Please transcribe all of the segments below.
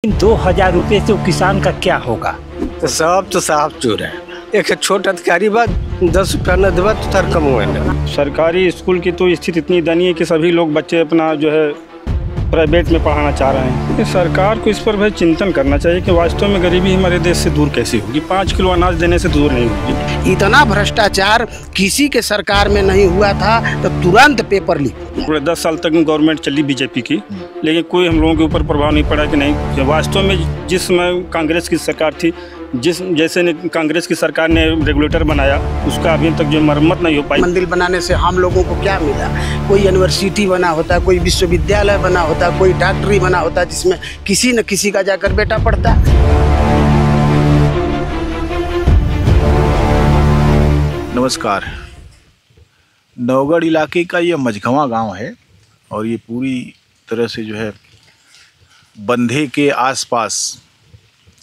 इन 2,000 रुपये से किसान का क्या होगा? तो सब तो साफ चोर है। एक छोटा अधिकारी बात 10 रुपया न देवा तो तर कम हुआ। सरकारी स्कूल की तो स्थिति इतनी दयनीय है कि सभी लोग बच्चे अपना जो है प्राइवेट में पढ़ाना चाह रहे हैं। सरकार को इस पर भाई चिंतन करना चाहिए कि वास्तव में गरीबी हमारे देश से दूर कैसे होगी। 5 किलो अनाज देने से दूर नहीं होगी। इतना भ्रष्टाचार किसी के सरकार में नहीं हुआ था तो तुरंत पेपर लीक। पूरे 10 साल तक गवर्नमेंट चली बीजेपी की, लेकिन कोई हम लोगों के ऊपर प्रभाव नहीं पड़ा कि नहीं। वास्तव में जिस समय कांग्रेस की सरकार थी, जैसे कांग्रेस की सरकार ने रेगुलेटर बनाया, उसका अभी तक जो मरम्मत नहीं हो पाई। मंदिर बनाने से हम लोगों को क्या मिला? कोई यूनिवर्सिटी बना होता, कोई विश्वविद्यालय बना होता, कोई डॉक्टरी बना होता, जिसमें किसी न किसी का जाकर बेटा पढ़ता। नमस्कार। नवगढ़ इलाके का ये मझगवां गांव है और ये पूरी तरह से जो है बंधे के आसपास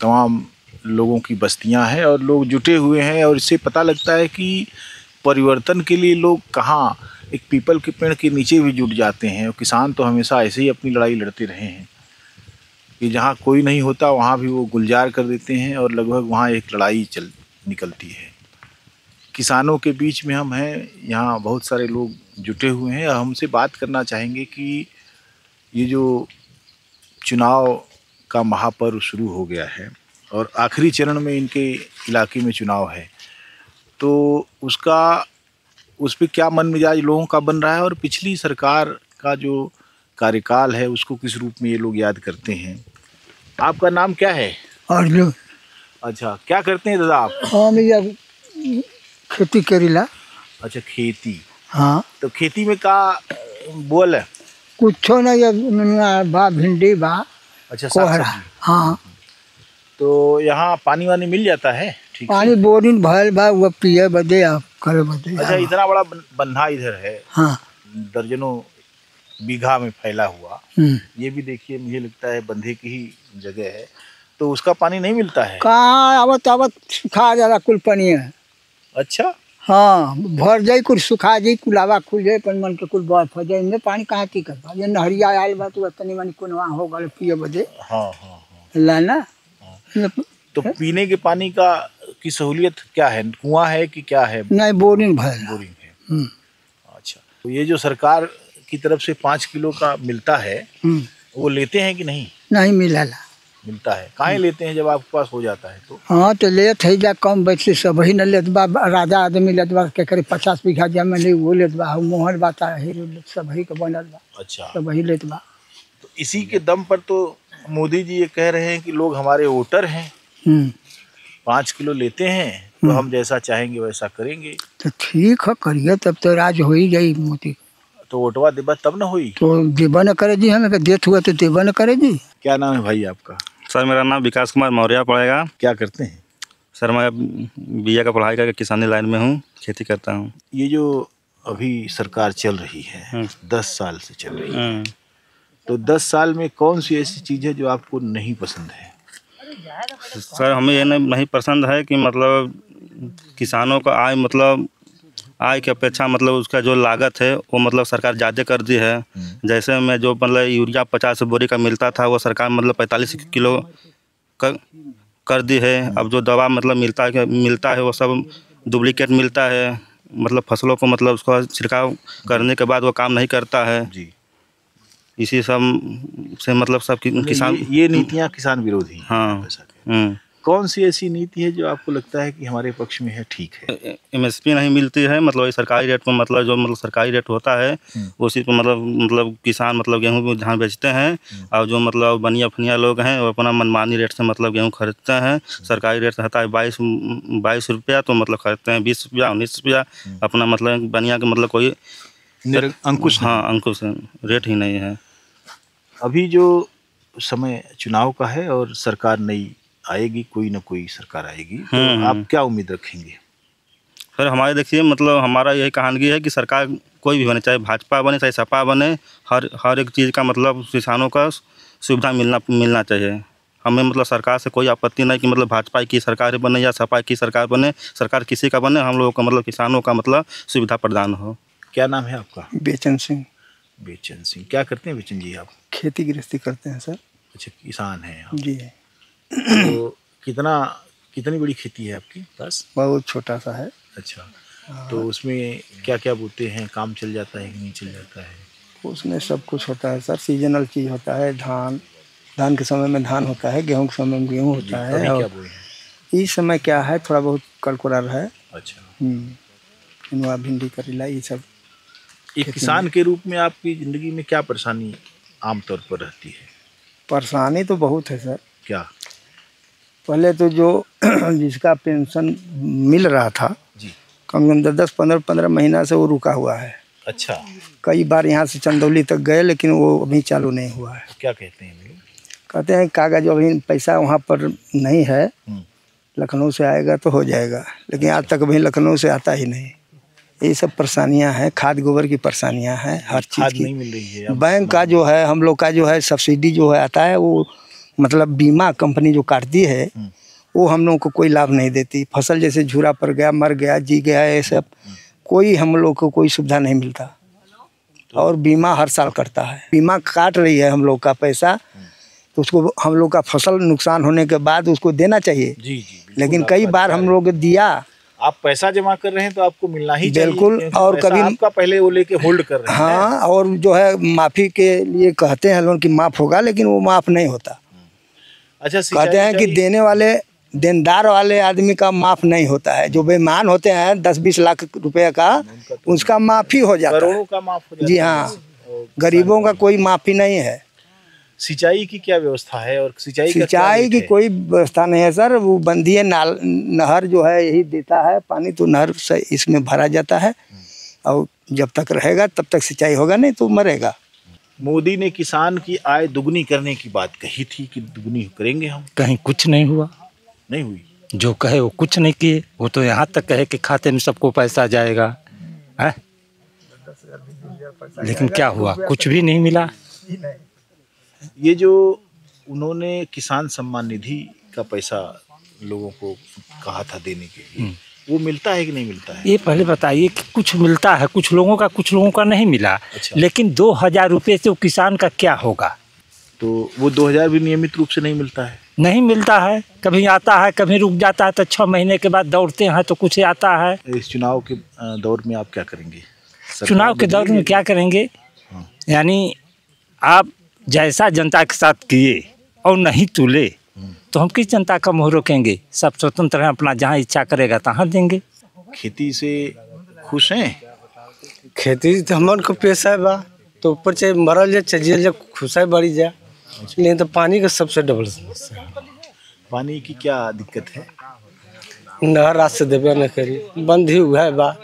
तमाम लोगों की बस्तियां हैं और लोग जुटे हुए हैं। और इससे पता लगता है कि परिवर्तन के लिए लोग कहाँ एक पीपल के पेड़ के नीचे भी जुट जाते हैं। और किसान तो हमेशा ऐसे ही अपनी लड़ाई लड़ते रहे हैं कि जहाँ कोई नहीं होता वहाँ भी वो गुलजार कर देते हैं और लगभग वहाँ एक लड़ाई निकलती है। किसानों के बीच में हम हैं, यहाँ बहुत सारे लोग जुटे हुए हैं और हमसे बात करना चाहेंगे कि ये जो चुनाव का महापर्व शुरू हो गया है और आखिरी चरण में इनके इलाके में चुनाव है, तो उस पर क्या मन मिजाज लोगों का बन रहा है और पिछली सरकार का जो कार्यकाल है उसको किस रूप में ये लोग याद करते हैं। आपका नाम क्या है? अर्जुन। अच्छा, क्या करते हैं दादा आप? हम खेती करीला। अच्छा, खेती। हाँ, तो खेती में का बोल है? कुछ नहीं बा, भिंडी बा। अच्छा, कोहरा। हाँ, तो यहाँ पानी वानी मिल जाता है? ठीक, पानी बोरिंग भरल बा, वो पिए बदे आप करे बदे। अच्छा, इतना बड़ा बंधा इधर है। हाँ, दर्जनों बीघा में फैला हुआ। ये भी देखिए, मुझे लगता है बंधे की ही जगह है, तो उसका पानी नहीं मिलता है? कहाँ आवत सुखा जाला कुल पानी है। अच्छा। हाँ, भर जाई कुल सुखा जाई, कुल आवा खुल जाए, पर मन के कुल बर्फ हो जाए। इनमें पानी कहाँ की करता? ये नहरिया आयल बा तो तनी मनी कुनवा हो गल पिए बदे। हाँ हाँ हाँ। लाना। तो पीने के पानी की सहूलियत क्या है? कुआं है कि क्या है? नहीं, बोरिंग भरल। बोरिंग है। अच्छा, तो ये जो सरकार की तरफ से 5 किलो का मिलता है, वो लेते हैं कि नहीं? नहीं मिला। मिलता है। काहे लेते हैं जब आपके पास हो जाता है तो? हाँ, तो लेत है जा कम बैठ सब ही न लेत बा। राजा आदमी लेत बा के करे 50 बीघा जमीन वो लेत बा। मोहन बाता है सब ही के बनल बा। अच्छा, सब ही लेत बा। तो इसी के दम पर तो मोदी जी ये कह रहे हैं कि लोग हमारे वोटर हैं, 5 किलो लेते हैं तो हम जैसा चाहेंगे वैसा करेंगे। तो ठीक है, करिए, तब तो राज हो ही जाई मोदी। तो वोटवा देबा तब न हुई? तो देबा न करे जी, हमें देत हुआ तो देबा न करे जी। क्या नाम है भाई आपका? सर, मेरा नाम विकास कुमार मौर्य पड़ेगा। क्या करते हैं? सर, मैं बीए का पढ़ाई करके किसानी लाइन में हूँ, खेती करता हूँ। ये जो अभी सरकार चल रही है 10 साल से चल रही है, तो 10 साल में कौन सी ऐसी चीज़ है जो आपको नहीं पसंद है? सर, हमें ये नहीं पसंद है कि मतलब किसानों का आय की अपेक्षा मतलब उसका जो लागत है वो मतलब सरकार ज़्यादा कर दी है। जैसे में जो मतलब यूरिया 50 बोरी का मिलता था वो सरकार मतलब 45 किलो कर दी है। अब जो दवा मतलब मिलता है वो सब डुप्लीकेट मिलता है। मतलब फसलों को मतलब उसका छिड़काव करने के बाद वो काम नहीं करता है जी। इसी सब से मतलब सब किसान, ये नीतियाँ किसान विरोधी। हाँ। कौन सी ऐसी नीति है जो आपको लगता है कि हमारे पक्ष में है, ठीक है? MSP नहीं मिलती है, मतलब सरकारी रेट पर, मतलब जो सरकारी रेट होता है उसी पर मतलब किसान मतलब गेहूँ भी जहाँ बेचते हैं और जो मतलब बनिया फनिया लोग हैं वो अपना मनमानी रेट से मतलब गेहूँ खरीदते हैं। सरकारी रेट रहता है 22 रुपया, तो मतलब खरीदते हैं 20 रुपया 19 रुपया। अपना मतलब बनिया का मतलब कोई अंकुश, हाँ अंकुश रेट ही नहीं है। अभी जो समय चुनाव का है और सरकार नई आएगी, कोई ना कोई सरकार आएगी, तो आप क्या उम्मीद रखेंगे? सर, हमारे देखिए मतलब हमारा यही कहानगी है कि सरकार कोई भी बने, चाहे भाजपा बने चाहे सपा बने, हर एक चीज़ का मतलब किसानों का सुविधा मिलना चाहिए। हमें मतलब सरकार से कोई आपत्ति नहीं कि मतलब भाजपा की सरकार बने या सपा की सरकार बने, सरकार किसी का बने, हम लोगों का मतलब किसानों का मतलब सुविधा प्रदान हो। क्या नाम है आपका? बेचन सिंह। बेचन सिंह। क्या करते हैं बेचन जी आप? खेती गृहस्थी करते हैं सर। अच्छा, किसान हैं आप। जी तो कितनी बड़ी खेती है आपकी पास? बहुत छोटा सा है। अच्छा, तो उसमें क्या क्या बोते हैं? काम चल जाता है कि नहीं चल जाता है? उसमें सब कुछ होता है सर, सीजनल चीज़ होता है। धान के समय में धान होता है, गेहूं के समय में गेहूं होता है। अभी और क्या बोए हैं? इस समय क्या है, थोड़ा बहुत कलकुरर है। अच्छा, किनुआ, भिंडी, करेला, ये सब। एक किसान के रूप में आपकी ज़िंदगी में क्या परेशानी आमतौर पर रहती है? परेशानी तो बहुत है सर। क्या? पहले तो जो जिसका पेंशन मिल रहा था जी। कम से कम 10-15 महीना से वो रुका हुआ है। अच्छा, कई बार यहाँ से चंदौली तक गए, लेकिन वो अभी चालू नहीं हुआ है। क्या कहते हैं लोग? कहते हैं कागज अभी पैसा वहाँ पर नहीं है, लखनऊ से आएगा तो हो जाएगा, लेकिन आज तक अभी लखनऊ से आता ही नहीं। ये सब परेशानियाँ हैं, खाद गोबर की परेशानियाँ हैं, हर चीज़ की। नहीं मिल रही है। बैंक का जो है, हम लोग का जो है सब्सिडी जो है आता है, वो मतलब बीमा कंपनी जो काटती है वो हम लोगों को कोई लाभ नहीं देती। फसल जैसे झूरा पर गया, मर गया, जी गया, ये सब कोई हम लोग को कोई सुविधा नहीं मिलता। और बीमा हर साल करता है, बीमा काट रही है हम लोग का पैसा, तो उसको हम लोग का फसल नुकसान होने के बाद उसको देना चाहिए। जी, लेकिन कई बार हम लोग दिया। आप पैसा जमा कर रहे हैं तो आपको मिलना ही चाहिए। बिल्कुल। और कभी आपका पहले वो लेके होल्ड कर रहे हैं। हाँ, और जो है माफ़ी के लिए कहते हैं लोग कि माफ़ होगा, लेकिन वो माफ़ नहीं होता। अच्छा, कहते हैं कि देने वाले देनदार वाले आदमी का माफ़ नहीं होता है। जो बेईमान होते हैं 10-20 लाख रुपए का, उसका माफ़ी हो जाता है, करोड़ों का माफ हो जाता है। जी हाँ, गरीबों का कोई माफ़ी नहीं है। सिंचाई की क्या व्यवस्था है? और सिंचाई की कोई व्यवस्था नहीं है सर। वो बंदिए नहर जो है यही देता है पानी, तो नहर से इसमें भरा जाता है, और जब तक रहेगा तब तक सिंचाई होगा, नहीं तो मरेगा। मोदी ने किसान की आय दुगनी करने की बात कही थी कि दुगनी करेंगे हम। कहीं कुछ नहीं हुआ। नहीं हुई। जो कहे वो कुछ नहीं किए। वो तो यहाँ तक कहे कि खाते में सबको पैसा जाएगा है, लेकिन क्या हुआ? कुछ भी नहीं मिला। ये जो उन्होंने किसान सम्मान निधि का पैसा लोगों को कहा था देने के लिए, वो मिलता है कि नहीं मिलता है? ये पहले बताइए कि कुछ मिलता है, कुछ लोगों का नहीं मिला। अच्छा। लेकिन 2000 रुपये से वो किसान का क्या होगा? तो वो 2000 भी नियमित रूप से नहीं मिलता है? नहीं मिलता है, कभी आता है, कभी रुक जाता है, तो 6 महीने के बाद दौड़ते हैं तो कुछ आता है। इस चुनाव के दौर में आप क्या करेंगे? चुनाव के दौर में क्या करेंगे? यानी आप जैसा जनता के साथ किए और नहीं तुले तो हम किस जनता का मुँह रोकेंगे? सब स्वतंत्र हैं, अपना जहाँ इच्छा करेगा तहाँ देंगे। खेती से खुश हैं? खेती तो हमारे को पेशा है बा, तो ऊपर चाहे मरल जाए चजियल जाए, खुशाई बढ़ी जाए। नहीं तो पानी का सबसे डबल समस्या है। पानी की क्या दिक्कत है? नहर रात से देवे न करी, बंद ही हुआ है बा।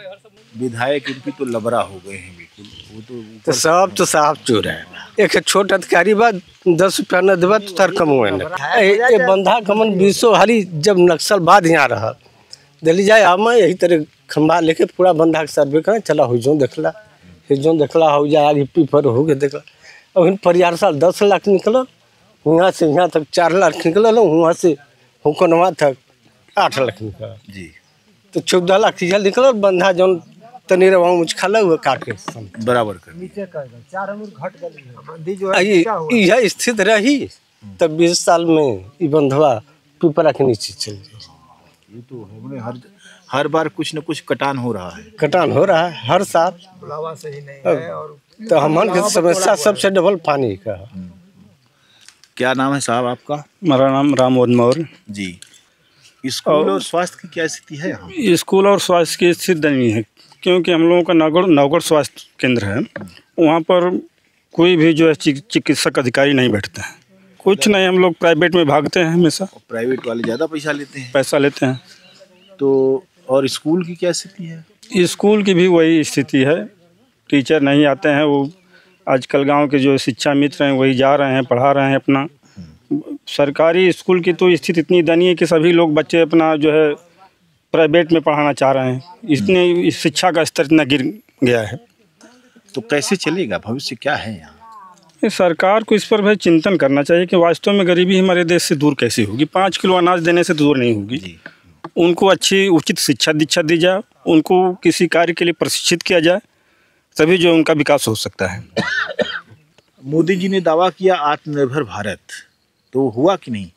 विधायक इनकी तो लबरा हो गए हैं बिल्कुल। वो तो सब तो साफ चोर है। एक छोट अधिकारी बा, 10 रुपया न देवा तो तार कम हुए न। ये बंधा कमन 20 हाली जब नक्सल बाद यहाँ रहा दिल्ली जाए, हम यही तरह खंबा लेके पूरा बंधा के सर्वे करें, चला हुई देखला हो जाए, आगे पीपर हो गए देखला। अब परिवार साल 10 लाख निकल, यहाँ से यहाँ तक 4 लाख निकल, वहाँ से हुकनवा तक 8 लाख निकल जी। तो 14 लाख चीज निकल, बंधा जो तनी वहाँ मुझ खा हुआ काट के बराबर कर यह स्थित रही। तब 20 साल में ये बंधवा पीपरा के नीचे चल जाए। ये तो हमने हर बार कुछ न कुछ कटान हो रहा है। कटान हो रहा है हर साल, बुलावा सही नहीं है। और तो हमन की समस्या सबसे डबल पानी का। क्या नाम है साहब आपका? मेरा नाम रामोद मौर्य जी। स्कूल और स्वास्थ्य की क्या स्थिति है यहाँ? स्कूल और स्वास्थ्य की स्थिति दयनीय है, क्योंकि हम लोगों का नवगढ़ स्वास्थ्य केंद्र है। वहाँ पर कोई भी जो है चिकित्सक अधिकारी नहीं बैठते हैं। कुछ नहीं, हम लोग प्राइवेट में भागते हैं हमेशा। प्राइवेट वाले ज़्यादा पैसा लेते हैं। तो और स्कूल की क्या स्थिति है? स्कूल की भी वही स्थिति है, टीचर नहीं आते हैं। वो आजकल गांव के जो शिक्षा मित्र हैं वही जा रहे हैं, पढ़ा रहे हैं अपना। सरकारी स्कूल की तो स्थिति इतनी दयनीय है कि सभी लोग बच्चे अपना जो है प्राइवेट में पढ़ाना चाह रहे हैं। इतने शिक्षा का स्तर इतना गिर गया है। तो कैसे चलेगा? भविष्य क्या है यहाँ? सरकार को इस पर भाई चिंतन करना चाहिए कि वास्तव में गरीबी हमारे देश से दूर कैसे होगी। 5 किलो अनाज देने से दूर नहीं होगी। उनको अच्छी उचित शिक्षा दीक्षा दी जाए, उनको किसी कार्य के लिए प्रशिक्षित किया जाए, तभी जो उनका विकास हो सकता है। मोदी जी ने दावा किया आत्मनिर्भर भारत, तो हुआ कि नहीं?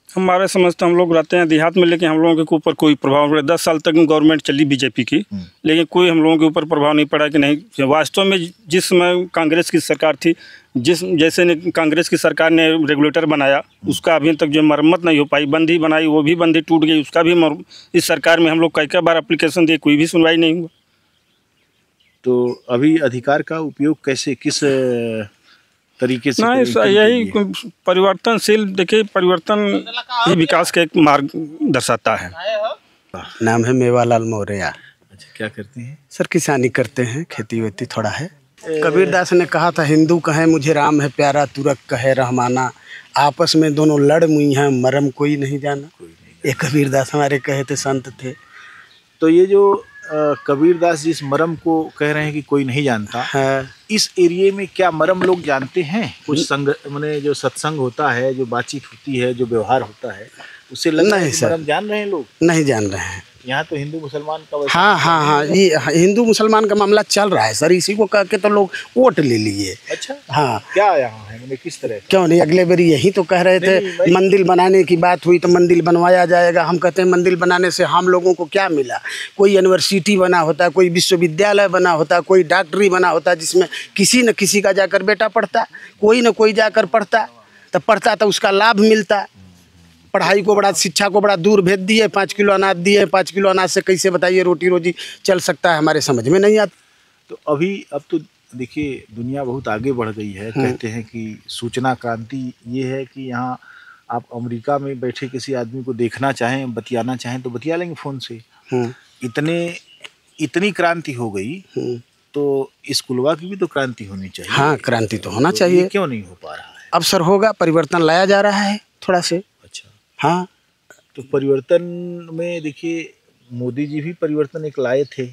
हमारे समझ तो हम लोग रहते हैं देहात में, लेकिन हम लोगों के ऊपर कोई प्रभाव नहीं। 10 साल तक गवर्नमेंट चली बीजेपी की, लेकिन कोई हम लोगों के ऊपर प्रभाव नहीं पड़ा कि नहीं। वास्तव में जिस समय कांग्रेस की सरकार थी, जैसे ने कांग्रेस की सरकार ने रेगुलेटर बनाया, उसका अभी तक जो मरम्मत नहीं हो पाई। बंदी बनाई, वो भी बंदी टूट गई, उसका भी इस सरकार में हम लोग कई बार एप्लीकेशन दिए, कोई भी सुनवाई नहीं हुआ। तो अभी अधिकार का उपयोग कैसे, किस तरीके से? नहीं, यही परिवर्तनशील, देखिए परिवर्तन ही विकास का एक मार्ग दर्शाता है। नाम है मेवालाल मौर्य। अच्छा, क्या करते हैं सर? किसानी करते हैं, खेती वेती थोड़ा है। कबीरदास ने कहा था, हिंदू कहे मुझे राम है प्यारा, तुरक कहे रहमाना, आपस में दोनों लड़ मुई हैं, मरम कोई नहीं जाना। ये कबीरदास हमारे कहे थे, संत थे। तो ये जो कबीरदास जिस मरम को कह रहे हैं कि कोई नहीं जानता है, इस एरिया में क्या मरम लोग जानते हैं? कुछ संग मैंने जो सत्संग होता है, जो बातचीत होती है, जो व्यवहार होता है, उससे लगता है कि मरम जान रहे हैं लोग? नहीं जान रहे हैं। यहाँ तो हिंदू मुसलमान का हाँ, ये हिंदू मुसलमान का मामला चल रहा है सर। इसी को कह के तो लोग वोट ले लिए। अच्छा, हाँ। क्या यहाँ है, मैंने किस तरह? क्यों नहीं, अगले बारी यही तो कह रहे थे, मंदिर बनाने की बात हुई तो मंदिर बनवाया जाएगा। हम कहते हैं मंदिर बनाने से हम लोगों को क्या मिला? कोई यूनिवर्सिटी बना होता, कोई विश्वविद्यालय बना होता, कोई डॉक्टरी बना होता, जिसमें किसी न किसी का जाकर बेटा पढ़ता, कोई न कोई जाकर पढ़ता, तो उसका लाभ मिलता। पढ़ाई को बड़ा, शिक्षा को बड़ा दूर भेज दिए। 5 किलो अनाज दिए, 5 किलो अनाज से कैसे बताइए रोटी रोजी चल सकता है? हमारे समझ में नहीं आता। तो अब तो देखिए दुनिया बहुत आगे बढ़ गई है। कहते हैं कि सूचना क्रांति ये है कि यहाँ आप अमेरिका में बैठे किसी आदमी को देखना चाहें, बतियाना चाहें तो बतिया लेंगे फ़ोन से। इतनी क्रांति हो गई, तो स्कूलवा की भी तो क्रांति होनी चाहिए। हाँ, क्रांति तो होना चाहिए। क्यों नहीं हो पा रहा है? अब सर होगा, परिवर्तन लाया जा रहा है थोड़ा से। अच्छा, हाँ। तो परिवर्तन में देखिए मोदी जी भी परिवर्तन एक लाए थे,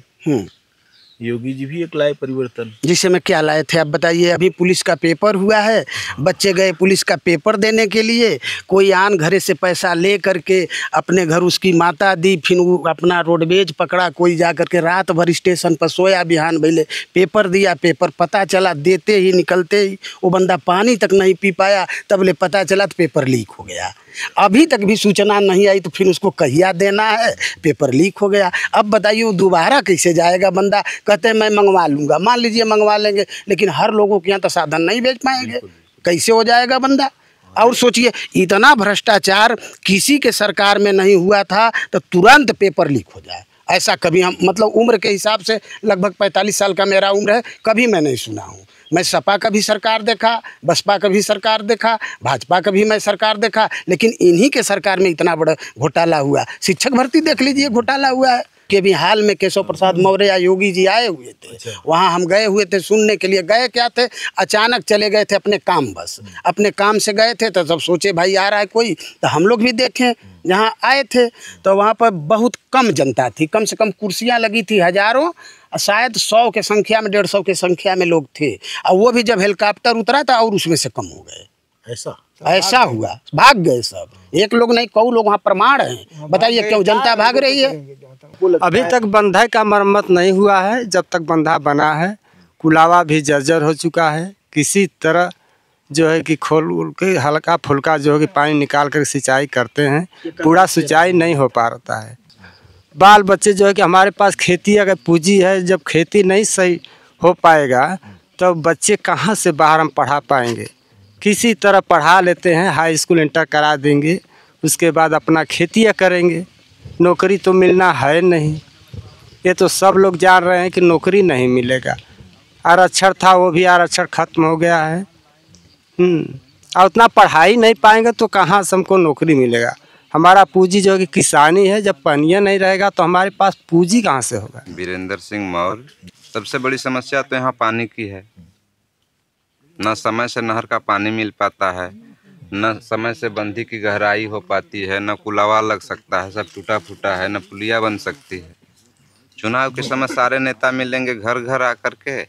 योगी जी भी एक लाए परिवर्तन। जिससे में क्या लाए थे आप बताइए? अभी पुलिस का पेपर हुआ है, बच्चे गए पुलिस का पेपर देने के लिए, कोई आन घरे से पैसा ले करके अपने घर उसकी माता दी, फिर वो अपना रोडवेज पकड़ा, कोई जा करके रात भर स्टेशन पर सोया, बिहान भैले पेपर दिया। पेपर पता चला देते ही निकलते ही वो बंदा पानी तक नहीं पी पाया, तब ले पता चला तो पेपर लीक हो गया। अभी तक भी सूचना नहीं आई, तो फिर उसको कहिया देना है, पेपर लीक हो गया। अब बताइए वो दोबारा कैसे जाएगा बंदा? कहते हैं मैं मंगवा लूँगा, मान लीजिए मंगवा लेंगे, लेकिन हर लोगों के यहाँ तो साधन नहीं भेज पाएंगे, कैसे हो जाएगा बंदा? और सोचिए, इतना भ्रष्टाचार किसी के सरकार में नहीं हुआ था तो तुरंत पेपर लीक हो जाए, ऐसा कभी हम, मतलब उम्र के हिसाब से लगभग 45 साल का मेरा उम्र है, कभी मैं नहीं सुना हूँ। मैं सपा का भी सरकार देखा, बसपा का भी सरकार देखा, भाजपा का भी मैं सरकार देखा, लेकिन इन्हीं के सरकार में इतना बड़ा घोटाला हुआ। शिक्षक भर्ती देख लीजिए, घोटाला हुआ है। कि भी हाल में केशव प्रसाद मौर्य या योगी जी आए हुए थे, वहाँ हम गए हुए थे सुनने के लिए। गए क्या थे, अचानक चले गए थे अपने काम, बस अपने काम से गए थे। तो जब सोचे भाई आ रहा है कोई, तो हम लोग भी देखें। जहाँ आए थे तो वहाँ पर बहुत कम जनता थी, कम से कम कुर्सियाँ लगी थी हज़ारों, शायद 100 के संख्या में, 150 के संख्या में लोग थे। और वो भी जब हेलीकॉप्टर उतरा था और उसमें से कम हो गए। ऐसा हुआ, भाग गए सब, एक लोग नहीं, कई लोग वहाँ प्रमाण हैं। बताइए क्यों जनता भाग रही है? अभी तक बंधा का मरम्मत नहीं हुआ है। जब तक बंधा बना है, कुलावा भी जर्जर हो चुका है। किसी तरह जो है कि खोल के हल्का फुल्का जो है कि पानी निकाल कर सिंचाई करते हैं, पूरा सिंचाई नहीं हो पा रहा है। बाल बच्चे जो है कि हमारे पास खेती अगर पूंजी है, जब खेती नहीं सही हो पाएगा तो बच्चे कहाँ से बाहर हम पढ़ा पाएंगे? किसी तरह पढ़ा लेते हैं, हाई स्कूल इंटर करा देंगे, उसके बाद अपना खेतियाँ करेंगे। नौकरी तो मिलना है नहीं, ये तो सब लोग जान रहे हैं कि नौकरी नहीं मिलेगा। आरक्षण था, वो भी आरक्षण खत्म हो गया है। और उतना पढ़ाई नहीं पाएंगे तो कहाँ से हमको नौकरी मिलेगा? हमारा पूंजी जो है कि किसानी है, जब पानी नहीं रहेगा तो हमारे पास पूंजी कहाँ से होगा? वीरेंद्र सिंह मौर्य। सबसे बड़ी समस्या तो यहाँ पानी की है। न समय से नहर का पानी मिल पाता है, न समय से बंधी की गहराई हो पाती है, न कुलावा लग सकता है, सब टूटा फूटा है, न पुलिया बन सकती है। चुनाव के समय सारे नेता मिलेंगे घर घर आकर के,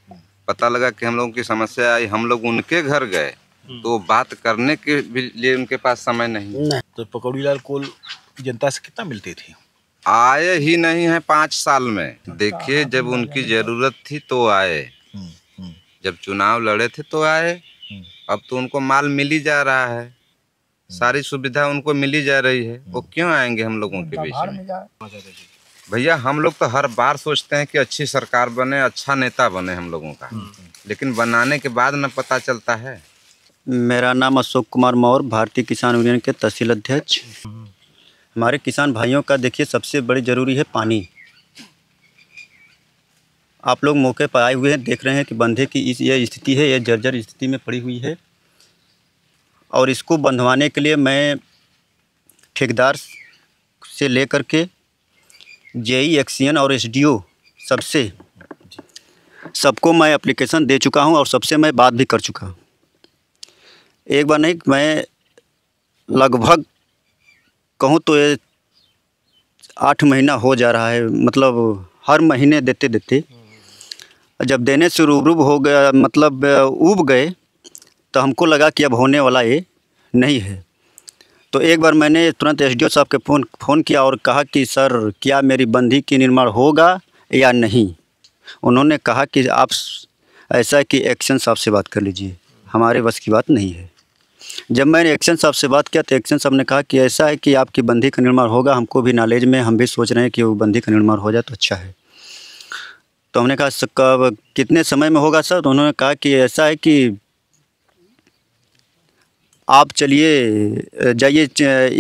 पता लगा कि हम लोगों की समस्या आई, हम लोग उनके घर गए तो बात करने के लिए उनके पास समय नहीं। तो पकौड़ीलाल कोल जनता से कितना मिलते थे? आए ही नहीं है 5 साल में। देखिए, जब उनकी जरूरत थी तो आए, जब चुनाव लड़े थे तो आए, अब तो उनको माल मिल ही जा रहा है। सारी सुविधा उनको मिली जा रही है, वो क्यों आएंगे हम लोगों के बीच में? भैया हम लोग तो हर बार सोचते हैं कि अच्छी सरकार बने, अच्छा नेता बने हम लोगों का, लेकिन बनाने के बाद न पता चलता है। मेरा नाम अशोक कुमार मौर्य, भारतीय किसान यूनियन के तहसील अध्यक्ष। हमारे किसान भाइयों का देखिए सबसे बड़ी ज़रूरी है पानी। आप लोग मौके पर आए हुए हैं, देख रहे हैं कि बंधे की ये स्थिति है, ये जर्जर स्थिति में पड़ी हुई है। और इसको बंधवाने के लिए मैं ठेकेदार से लेकर के जेई, एक्सीएन और एसडीओ सबको मैं एप्लीकेशन दे चुका हूं और सबसे मैं बात भी कर चुका हूं। एक बार नहीं, मैं लगभग कहूं तो ये 8 महीना हो जा रहा है, मतलब हर महीने देते देते जब देने से रूबरूब हो गया, मतलब उब गए, तो हमको लगा कि अब होने वाला ये नहीं है। तो एक बार मैंने तुरंत एसडीओ साहब के फ़ोन किया और कहा कि सर क्या मेरी बंधी की निर्माण होगा या नहीं। उन्होंने कहा कि आप ऐसा है कि एक्शन साहब से बात कर लीजिए, हमारे बस की बात नहीं है। जब मैंने एक्शन साहब से बात किया तो एक्शन साहब ने कहा कि ऐसा है कि आपकी बंधी का निर्माण होगा, हमको भी नॉलेज में, हम भी सोच रहे हैं कि वो बंधी का निर्माण हो जाए तो अच्छा है। तो हमने कहा कब, कितने समय में होगा सर? तो उन्होंने कहा कि ऐसा है कि आप चलिए जाइए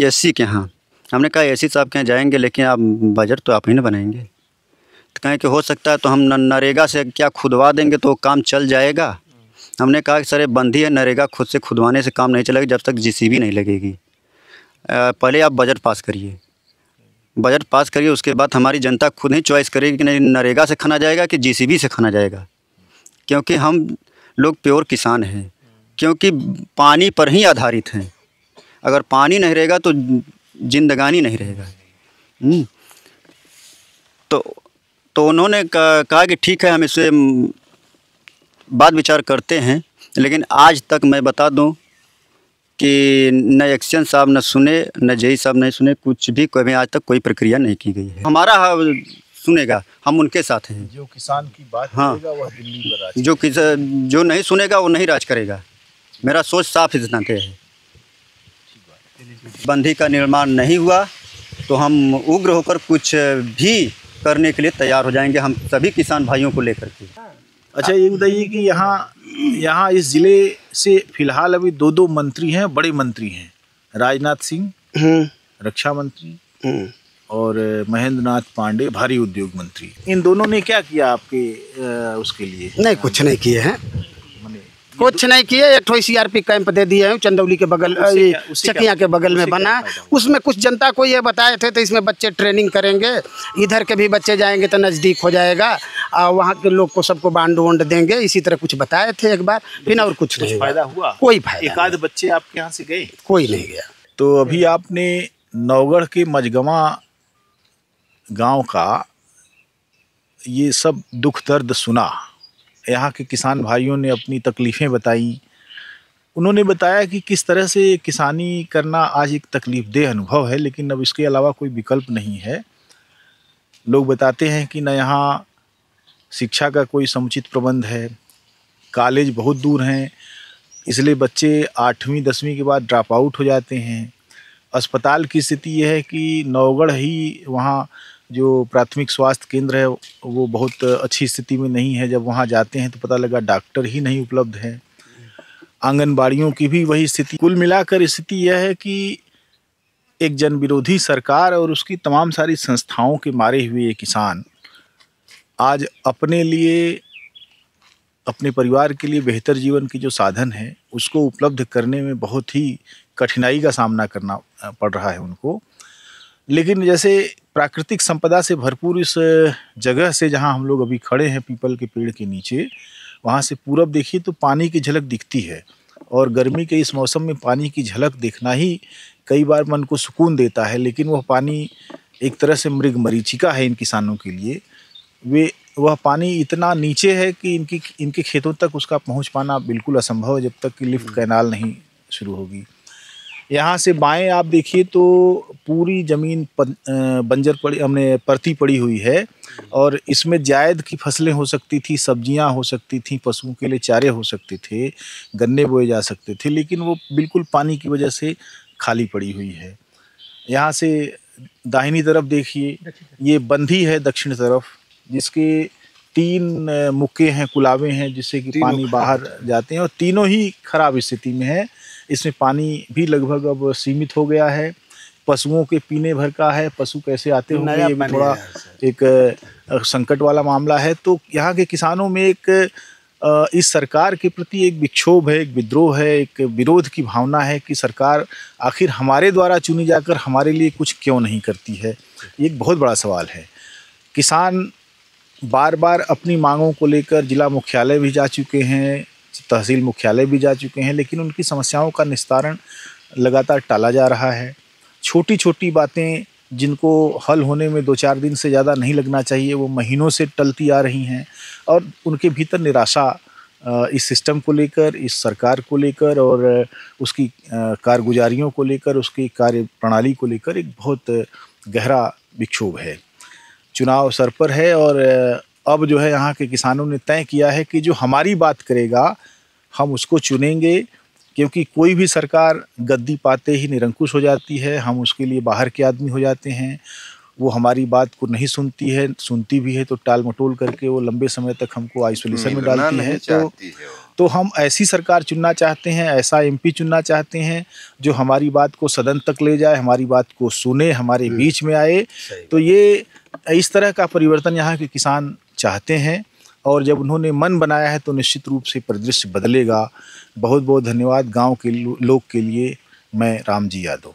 एससी के यहाँ। हमने कहा एससी साहब के यहाँ जाएंगे, लेकिन आप बजट तो आप ही ना बनाएंगे। तो कहें कि हो सकता है तो हम नरेगा से क्या खुदवा देंगे तो काम चल जाएगा। हमने कहा कि सर ये बंदी है, नरेगा खुद से खुदवाने से काम नहीं चलेगा जब तक जीसीबी नहीं लगेगी। पहले आप बजट पास करिए, बजट पास करिए, उसके बाद हमारी जनता खुद ही चॉइस करेगी कि नहीं नरेगा से खाना जाएगा कि जीसीबी से खाना जाएगा। क्योंकि हम लोग प्योर किसान हैं, क्योंकि पानी पर ही आधारित हैं। अगर पानी नहीं रहेगा तो जिंदगानी नहीं रहेगा। तो उन्होंने कहा कि ठीक है हम इससे बात विचार करते हैं, लेकिन आज तक मैं बता दूं कि न एक्शन साहब न सुने, न जेई साहब नहीं सुने, कुछ भी कभी आज तक कोई प्रक्रिया नहीं की गई है। हमारा सुनेगा, हम उनके साथ हैं। जो किसान की बात करेगा वह दिल्ली पर राज, जो नहीं सुनेगा वो नहीं राज करेगा। मेरा सोच साफ इतना है। बंधी का निर्माण नहीं हुआ तो हम उग्र होकर कुछ भी करने के लिए तैयार हो जाएंगे, हम सभी किसान भाइयों को लेकर के। अच्छा ये बताइए कि यहाँ इस ज़िले से फिलहाल अभी 2 मंत्री हैं, बड़े मंत्री हैं, राजनाथ सिंह रक्षा मंत्री और महेंद्र नाथ पांडे भारी उद्योग मंत्री। इन दोनों ने क्या किया आपके उसके लिए? नहीं, कुछ नहीं किए हैं, कुछ नहीं किए। एक ठो सीआरपी कैंप दे दिए हैं चंदौली के बगल, चकिया के बगल में बना। उसमें कुछ जनता को ये बताए थे तो इसमें बच्चे ट्रेनिंग करेंगे, इधर के भी बच्चे जाएंगे तो नज़दीक हो जाएगा और वहाँ के लोग को सबको बांड वोंड देंगे, इसी तरह कुछ बताए थे एक बार, फिर और कुछ नहीं फायदा हुआ? कोई फायदा। एक आध बच्चे आपके यहाँ से गए? कोई नहीं गया। तो अभी आपने नौगढ़ के मझगवां गांव का ये सब दुख दर्द सुना, यहाँ के किसान भाइयों ने अपनी तकलीफ़ें बताई। उन्होंने बताया कि किस तरह से किसानी करना आज एक तकलीफ़देह अनुभव है, लेकिन अब इसके अलावा कोई विकल्प नहीं है। लोग बताते हैं कि न यहाँ शिक्षा का कोई समुचित प्रबंध है, कॉलेज बहुत दूर हैं, इसलिए बच्चे 8वीं 10वीं के बाद ड्रॉप आउट हो जाते हैं। अस्पताल की स्थिति यह है कि नौगढ़ ही वहाँ जो प्राथमिक स्वास्थ्य केंद्र है वो बहुत अच्छी स्थिति में नहीं है। जब वहाँ जाते हैं तो पता लगा डॉक्टर ही नहीं उपलब्ध है। आंगनबाड़ियों की भी वही स्थिति। कुल मिलाकर स्थिति यह है कि एक जन विरोधी सरकार और उसकी तमाम सारी संस्थाओं के मारे हुए ये किसान आज अपने लिए, अपने परिवार के लिए बेहतर जीवन की जो साधन है उसको उपलब्ध करने में बहुत ही कठिनाई का सामना करना पड़ रहा है उनको। लेकिन जैसे प्राकृतिक संपदा से भरपूर इस जगह से जहां हम लोग अभी खड़े हैं पीपल के पेड़ के नीचे, वहां से पूरब देखिए तो पानी की झलक दिखती है। और गर्मी के इस मौसम में पानी की झलक देखना ही कई बार मन को सुकून देता है, लेकिन वह पानी एक तरह से मृग मरीचिका है इन किसानों के लिए। वह पानी इतना नीचे है कि इनके खेतों तक उसका पहुंच पाना बिल्कुल असंभव है जब तक कि लिफ्ट कैनाल नहीं शुरू होगी। यहाँ से बाएं आप देखिए तो पूरी ज़मीन बंजर पड़ी, हमने परती पड़ी हुई है और इसमें जायद की फसलें हो सकती थी, सब्जियां हो सकती थी, पशुओं के लिए चारे हो सकते थे, गन्ने बोए जा सकते थे, लेकिन वो बिल्कुल पानी की वजह से खाली पड़ी हुई है। यहाँ से दाहिनी तरफ देखिए, ये बंधी है दक्षिण तरफ, जिसके 3 मुक्के हैं, कुलावे हैं, जिससे कि पानी बाहर जाते हैं और तीनों ही खराब स्थिति में है। इसमें पानी भी लगभग अब सीमित हो गया है, पशुओं के पीने भर का है, पशु कैसे आते होंगे ये भी थोड़ा एक संकट वाला मामला है। तो यहाँ के किसानों में एक इस सरकार के प्रति एक विक्षोभ है, एक विद्रोह है, एक विरोध की भावना है कि सरकार आखिर हमारे द्वारा चुनी जाकर हमारे लिए कुछ क्यों नहीं करती है। ये एक बहुत बड़ा सवाल है। किसान बार बार अपनी मांगों को लेकर जिला मुख्यालय भी जा चुके हैं, तहसील मुख्यालय भी जा चुके हैं, लेकिन उनकी समस्याओं का निस्तारण लगातार टाला जा रहा है। छोटी छोटी बातें जिनको हल होने में 2-4 दिन से ज़्यादा नहीं लगना चाहिए, वो महीनों से टलती आ रही हैं और उनके भीतर निराशा इस सिस्टम को लेकर, इस सरकार को लेकर और उसकी कारगुजारियों को लेकर, उसकी कार्य प्रणाली को लेकर एक बहुत गहरा विक्षोभ है। चुनाव सर पर है और अब जो है यहाँ के किसानों ने तय किया है कि जो हमारी बात करेगा हम उसको चुनेंगे, क्योंकि कोई भी सरकार गद्दी पाते ही निरंकुश हो जाती है, हम उसके लिए बाहर के आदमी हो जाते हैं। वो हमारी बात को नहीं सुनती है, सुनती भी है तो टाल मटोल करके वो लंबे समय तक हमको आइसोलेशन में डालती है। तो हम ऐसी सरकार चुनना चाहते हैं, ऐसा एमपी चुनना चाहते हैं जो हमारी बात को सदन तक ले जाए, हमारी बात को सुने, हमारे बीच में आए। तो ये इस तरह का परिवर्तन यहाँ के किसान चाहते हैं और जब उन्होंने मन बनाया है तो निश्चित रूप से परिदृश्य बदलेगा। बहुत बहुत धन्यवाद। गांव के लोग के लिए मैं रामजी यादव।